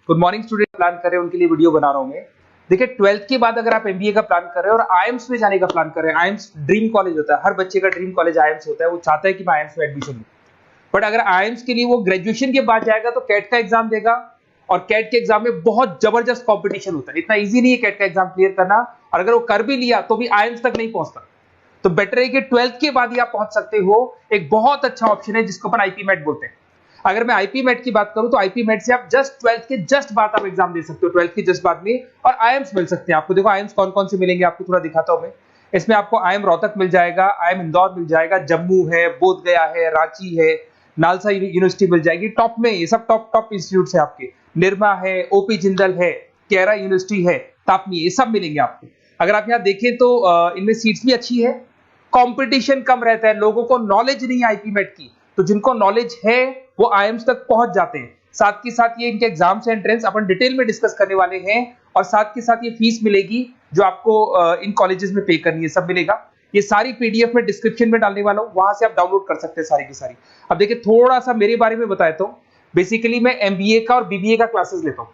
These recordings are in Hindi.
गुड मॉर्निंग स्टूडेंट प्लान कर रहे हैं उनके लिए वीडियो बना रहा हूं मैं। देखिए 12th के बाद अगर आप एमबीए का प्लान कर रहे हैं और आईएम्स में जाने का प्लान कर रहे हैं, आईएम्स ड्रीम कॉलेज होता है, हर बच्चे का ड्रीम कॉलेज आईएम्स होता है, वो चाहता है कि मैं आईएम्स में एडमिशन लूं। बट अगर आईएम्स के लिए वो ग्रेजुएशन के बाद जाएगा तो कैट का एग्जाम देगा और कैट के एग्जाम में बहुत जबरदस्त कॉम्पिटिशन होता है, इतना ईजी नहीं है कैट का एग्जाम क्लियर करना, और अगर वो कर भी लिया तो भी आईएम्स तक नहीं पहुंचता। तो बेटर है कि 12th के बाद ही आप पहुंच सकते हो। एक बहुत अच्छा ऑप्शन है जिसको अपन आईपी मेट बोलते हैं। अगर मैं आईपी मेट की बात करूं तो आईपी मेट से आप जस्ट 12th के जस्ट बाद आप एग्जाम दे सकते हो, 12th के जस्ट बाद में, और आईएम्स मिल सकते हैं आपको। देखो आईएम्स कौन कौन से मिलेंगे आपको थोड़ा दिखाता हूं मैं। इसमें आपको आईएम रोहतक मिल जाएगा, आईएम इंदौर मिल जाएगा, जम्मू है, बोधगया है, रांची है, नालसा यूनिवर्सिटी मिल जाएगी टॉप में। ये सब टॉप टॉप इंस्टीट्यूट है आपके, निर्मा है, ओपी जिंदल है, केरा यूनिवर्सिटी है, तापनी, ये सब मिलेंगे आपको। अगर आप यहाँ देखें तो इनमें सीट्स भी अच्छी है, कंपटीशन कम रहता है, लोगों को नॉलेज नहीं है आईपी मेट की, तो जिनको नॉलेज है वो आईएम्स तक पहुंच जाते हैं। साथ के साथ ये इनके एग्जाम्स एंट्रेंस अपन डिटेल में डिस्कस करने वाले हैं, और साथ के साथ ये फीस मिलेगी जो आपको इन कॉलेजेस में पे करनी है, सब मिलेगा। ये सारी पीडीएफ में डिस्क्रिप्शन में डालने वाला हूं, वहां से आप डाउनलोड कर सकते हैं सारी की सारी। अब देखिए थोड़ा सा मेरे बारे में बताया तो बेसिकली मैं एमबीए का और बीबीए का क्लासेस लेता हूं।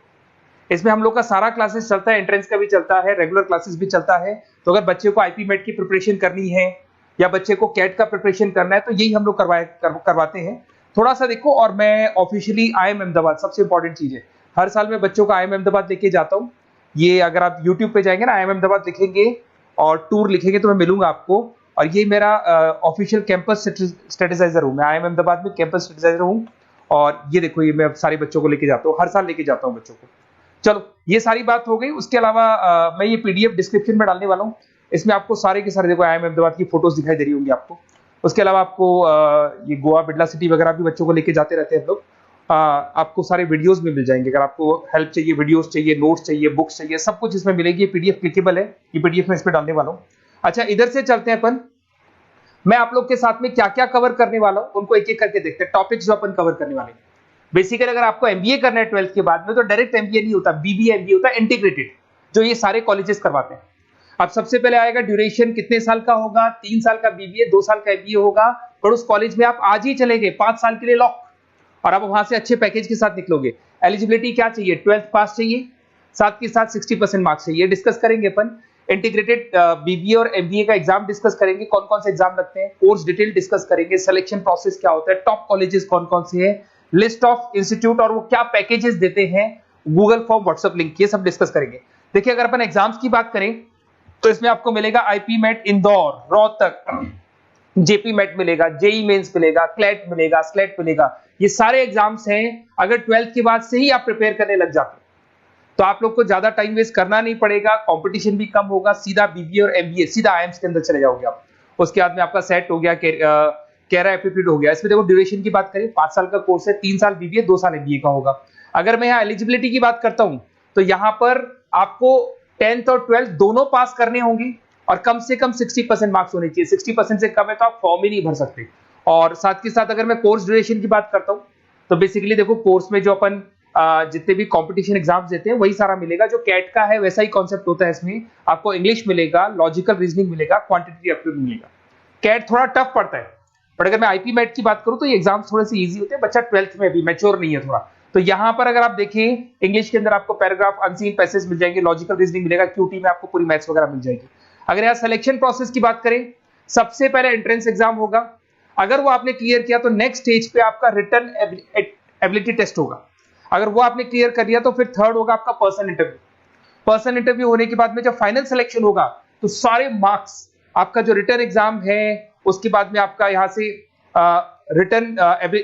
इसमें हम लोग का सारा क्लासेस चलता है, एंट्रेंस का भी चलता है, रेगुलर क्लासेस भी चलता है। तो अगर बच्चे को आईपी मेट की प्रिपरेशन करनी है या बच्चे को कैट का प्रिपरेशन करना है तो यही हम लोग करवाते हैं। थोड़ा सा देखो, और मैं ऑफिशियली आईएम अहमदाबाद, सबसे इंपॉर्टेंट चीज है, हर साल मैं बच्चों को आईएम अहमदाबाद लेके जाता हूँ। ये अगर आप यूट्यूब पे जाएंगे ना, आईएम अहमदाबाद लिखेंगे और टूर लिखेंगे तो मैं मिलूंगा आपको। और ये मेरा ऑफिशियल कैंपस स्ट्रेटेजाइजर हूँ, मैं आईएम अहमदाबाद में कैंपस स्ट्रेटेजाइजर हूँ। और ये देखो, ये मैं सारे बच्चों को लेके जाता हूँ, हर साल लेके जाता हूँ बच्चों को। चलो ये सारी बात हो गई। उसके अलावा मैं ये पीडीएफ डिस्क्रिप्शन में डालने वाला हूँ। इसमें आपको सारे के सारे देखो आईएम अहमदाबाद की फोटोज दिखाई दे रही होंगी आपको। उसके अलावा आपको ये गोवा, बिरला सिटी वगैरह भी बच्चों को लेके जाते रहते हैं हम लोग। आपको सारे वीडियोस में मिल जाएंगे, अगर आपको हेल्प चाहिए, वीडियोस चाहिए, नोट्स चाहिए, बुक्स चाहिए, सब कुछ इसमें मिलेगी। ये पीडीएफ क्लिकेबल है, ये पीडीएफ में इसमें डालने वाला हूँ। अच्छा इधर से चलते हैं अपन, मैं आप लोग के साथ में क्या क्या कवर करने वाला हूँ उनको एक एक करके देखते हैं, टॉपिक्स जो अपन कवर करने वाले हैं। बेसिकली अगर आपको एमबीए करना है 12th के बाद में तो डायरेक्ट एमबीए नहीं होता, बीबीए एमबीए होता है, इंटीग्रेटेड, जो ये सारे कॉलेजेस करवाते हैं। अब सबसे पहले आएगा ड्यूरेशन, कितने साल का होगा, 3 साल का बीबीए, 2 साल का एमबीए होगा। पर उस कॉलेज में आप आज ही चले गए 5 साल के लिए लॉक, और आप वहां से अच्छे पैकेज के साथ निकलोगे। एलिजिबिलिटी क्या चाहिए, 12th पास चाहिए, साथ के साथ 60% मार्क्स चाहिए। डिस्कस करेंगे अपन इंटीग्रेटेड बीबीए और एमबीए का एग्जाम डिस्कस करेंगे, कौन कौन से एग्जाम लगते हैं, कोर्स डिटेल डिस्कस करेंगे, सिलेक्शन प्रोसेस क्या होता है, टॉप कॉलेजेस कौन कौन से हैं, लिस्ट ऑफ इंस्टीट्यूट और वो क्या पैकेजेस देते हैं, गूगल फॉर्म, व्हाट्सएप लिंक, ये सब डिस्कस करेंगे। देखिए अगर अपन एग्जाम्स की बात करें तो इसमें आपको मिलेगा IP MAT Indore, Rohtak, JP MAT मिलेगा, जेई मेंस मिलेगा, क्लैट मिलेगा, स्लेट मिलेगा। ये सारे एग्जाम्स हैं। अगर 12th के बाद से ही आप प्रिपेयर करने लग जाते तो आप लोग को ज्यादा टाइम वेस्ट करना नहीं पड़ेगा, कंपटीशन भी कम होगा, सीधा बीबीए और एमबीए सीधा आईएम्स के अंदर चले जाओगे आप। उसके बाद में आपका सेट हो गया, कैरा एप्टीट्यूड हो गया। इसमें देखो ड्यूरेशन की बात करें, 5 साल का कोर्स है, 3 साल बीबीए, 2 साल एमबीए का होगा। अगर मैं यहाँ एलिजिबिलिटी की बात करता हूं तो यहाँ पर आपको 10th और 12th दोनों पास करने होंगे और कम से कम 60% मार्क्स होने चाहिए। 60% से कम है तो आप फॉर्म ही नहीं भर सकते। और साथ के साथ अगर मैं कोर्स ड्यूरेशन की बात करता हूं तो बेसिकली देखो कोर्स में जो अपन जितने भी कंपटीशन एग्जाम्स देते हैं वही सारा मिलेगा, जो कैट का है वैसा ही कॉन्सेप्ट होता है। इसमें आपको इंग्लिश मिलेगा, लॉजिकल रीजनिंग मिलेगा, क्वांटिटेटिव एप्टीट्यूड मिलेगा। कैट थोड़ा टफ पड़ता है, बट अगर मैं आईपी मेट की बात करूं तो ये एग्जाम्स थोड़े से इजी होते हैं, बच्चा 12th में भी मैच्योर नहीं है थोड़ा। तो यहां पर अगर आप देखें, इंग्लिश के अंदर आपको पैराग्राफ, अनसीन पैसेज मिल जाएंगे, लॉजिकल रीजनिंग मिलेगा, क्यूटी में आपको पूरी मैथ्स वगैरह मिल जाएगी। अगर यहाँ सिलेक्शन प्रोसेस की बात करें, सबसे पहले एंट्रेंस एग्जाम होगा, अगर वो आपने क्लियर किया तो नेक्स्ट स्टेज पे आपका रिटन एबिलिटी टेस्ट होगा। अगर वो आपने क्लियर कर लिया तो फिर थर्ड होगा आपका पर्सनल इंटरव्यू। पर्सनल इंटरव्यू होने के बाद में जब फाइनल सिलेक्शन होगा तो सारे मार्क्स, आपका जो रिटन एग्जाम है, उसके बाद में आपका यहाँ से रिटन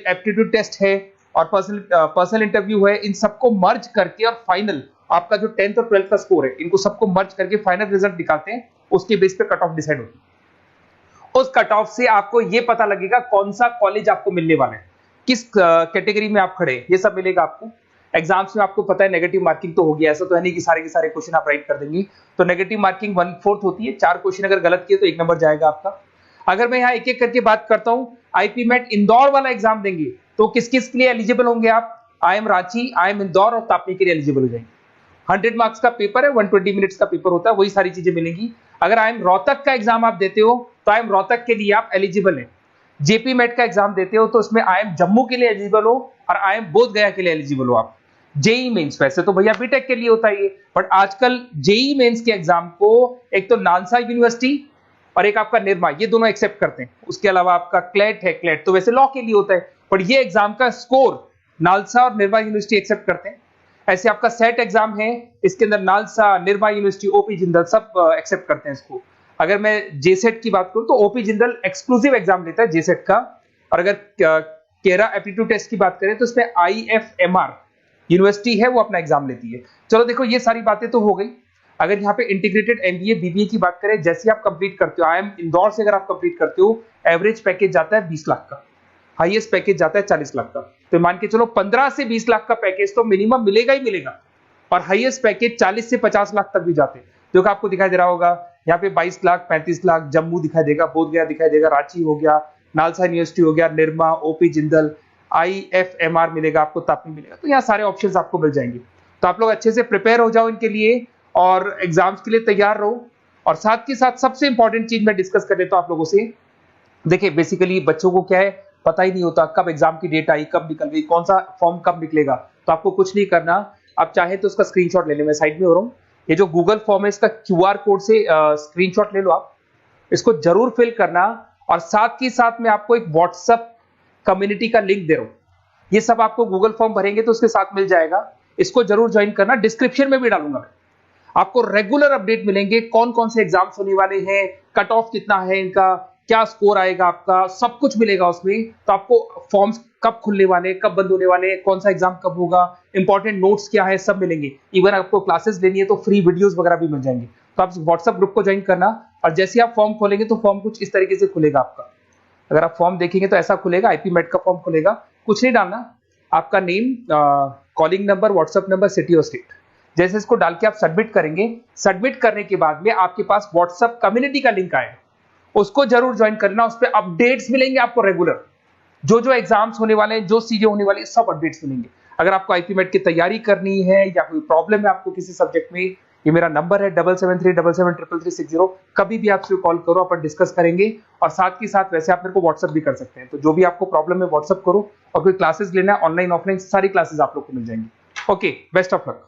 एप्टीट्यूड टेस्ट है और पर्सनल इंटरव्यू है, इन सबको मर्ज करके और फाइनल आपका जो 10th और 12th का स्कोर है, इनको सबको मर्ज करके फाइनल रिजल्ट निकालते हैं। उसके बेस पे कट ऑफ डिसाइड होती है। उस कट ऑफ से आपको ये पता लगेगा कौन सा कॉलेज आपको मिलने वाला है, किस कैटेगरी में आप खड़े, ये सब मिलेगा आपको। एग्जाम्स में आपको पता है नेगेटिव मार्किंग तो होगी, ऐसा तो है नहीं कि सारे के सारे क्वेश्चन आप राइट कर देंगे। तो नेगेटिव मार्किंग 1/4 होती है, 4 क्वेश्चन अगर गलत किए तो 1 नंबर जाएगा आपका। अगर मैं यहाँ एक एक करके बात करता हूँ, आईपी मेट इंदौर वाला एग्जाम देंगे तो किस किस के लिए एलिजिबल होंगे आप, आईएम रांची, आईएम इंदौर और तापनी के लिए एलिजिबल हो जाएंगे। 100 मार्क्स का पेपर है, 120 मिनट्स का पेपर होता है, वही सारी चीजें मिलेंगी। अगर आईएम रोहतक का एग्जाम आप देते हो तो आईएम रोहतक के लिए आप एलिजिबल है। जेपी मेट का एग्जाम देते हो तो उसमें आईएम जम्मू के लिए एलिजिबल हो और आईएम बोधगया के लिए एलिजिबल हो आप। जेई मेंस वैसे तो भैया बीटेक के लिए होता है ये, बट आजकल जेई मेंस के एग्जाम को एक तो नालसा यूनिवर्सिटी और एक आपका निर्मा, ये दोनों एक्सेप्ट करते हैं। उसके अलावा आपका क्लेट है, क्लेट तो वैसे लॉ के लिए होता है, पर ये एग्जाम का स्कोर नालसा और निर्मा यूनिवर्सिटी एक्सेप्ट करते हैं। ऐसे आपका सेट एग्जाम है, इसके अंदर NALSA, Nirma university, OP Jindal सब एक्सेप्ट करते हैं इसको। अगर मैं जेसेट की बात करूं तो ओपी जिंदल एक्सक्लूसिव एग्जाम लेता है जेसेट का, और अगर केरा एप्टीट्यूड टेस्ट की बात करें तो इसमें IFMR यूनिवर्सिटी है वो अपना एग्जाम लेती है। चलो देखो ये सारी बातें तो हो गई। अगर यहाँ पे इंटीग्रेटेड MBA BBA की बात करें, जैसे आप कंप्लीट करते हो, IIM इंदौर से अगर आप कंप्लीट करते हो, एवरेज पैकेज जाता है 20 लाख का, हाईएस्ट पैकेज जाता है 40 लाख का। तो मान के चलो 15 से 20 लाख का पैकेज तो मिनिमम मिलेगा ही मिलेगा, और हाईएस्ट पैकेज 40 से 50 लाख तक भी जाते हैं। जो कि आपको दिखाई दे रहा होगा यहाँ पे 22 लाख, 35 लाख, जम्मू दिखाई देगा, बोधगया दिखाई देगा, रांची हो गया, नालसा यूनिवर्सिटी हो गया, निर्मा, ओपी जिंदल, IFMR मिलेगा आपको, तापी मिलेगा। तो यहाँ सारे ऑप्शंस आपको मिल जाएंगे। तो आप लोग अच्छे से प्रिपेयर हो जाओ इनके लिए और एग्जाम्स के लिए तैयार रहो। और साथ के साथ सबसे इंपॉर्टेंट चीज मैं डिस्कस कर देता हूं आप लोगों से। देखिए बेसिकली बच्चों को क्या है, पता ही नहीं होता कब एग्जाम की डेट आई, कब निकल गई, कौन सा फॉर्म कब निकलेगा। तो आपको कुछ नहीं करना, आप चाहे तो उसका स्क्रीनशॉट ले लें, मैं साइड में हो रहा हूँ। ये जो गूगल फॉर्म है इसका QR कोड से स्क्रीनशॉट ले लो आप, इसको जरूर फिल करना। और साथ ही साथ मैं आपको एक व्हाट्सएप कम्युनिटी का लिंक दे रहा हूं, ये सब आपको गूगल फॉर्म भरेंगे तो उसके साथ मिल जाएगा, इसको जरूर ज्वाइन करना। डिस्क्रिप्शन में भी डालूंगा मैं, आपको रेगुलर अपडेट मिलेंगे, कौन कौन से एग्जाम्स होने वाले हैं, कट ऑफ कितना है इनका, क्या स्कोर आएगा आपका, सब कुछ मिलेगा उसमें। तो आपको फॉर्म्स कब खुलने वाले, कब बंद होने वाले, कौन सा एग्जाम कब होगा, इंपॉर्टेंट नोट्स क्या है, सब मिलेंगे। इवन आपको क्लासेस लेनी है तो फ्री वीडियोस वगैरह भी मिल जाएंगे। तो आप व्हाट्सएप ग्रुप को ज्वाइन करना, और जैसे आप फॉर्म खोलेंगे तो फॉर्म कुछ इस तरीके से खुलेगा आपका। अगर आप फॉर्म देखेंगे तो ऐसा खुलेगा, IP MET का फॉर्म खुलेगा। कुछ नहीं डालना, आपका name, calling number, WhatsApp number, city और स्टेट, जैसे इसको डाल के आप सबमिट करेंगे। सबमिट करने के बाद में आपके पास व्हाट्सएप कम्युनिटी का लिंक आएगा, उसको जरूर ज्वाइन करना। उस पर अपडेट्स मिलेंगे आपको रेगुलर, जो एग्जाम्स होने वाले हैं, जो चीजें होने वाली है, सब अपडेट्स मिलेंगे। अगर आपको IP MET की तैयारी करनी है या कोई प्रॉब्लम है आपको किसी सब्जेक्ट में, ये मेरा नंबर है 7737733360, कभी भी आपसे कॉल करो, अपन डिस्कस करेंगे। और साथ ही साथ वैसे आप मेरे को व्हाट्सएप भी कर सकते हैं। तो जो भी आपको प्रॉब्लम है व्हाट्सएप करो, और कोई क्लासेस लेना है ऑनलाइन ऑफलाइन, सारी क्लासेस आप लोग को मिल जाएंगी। Okay, best of luck.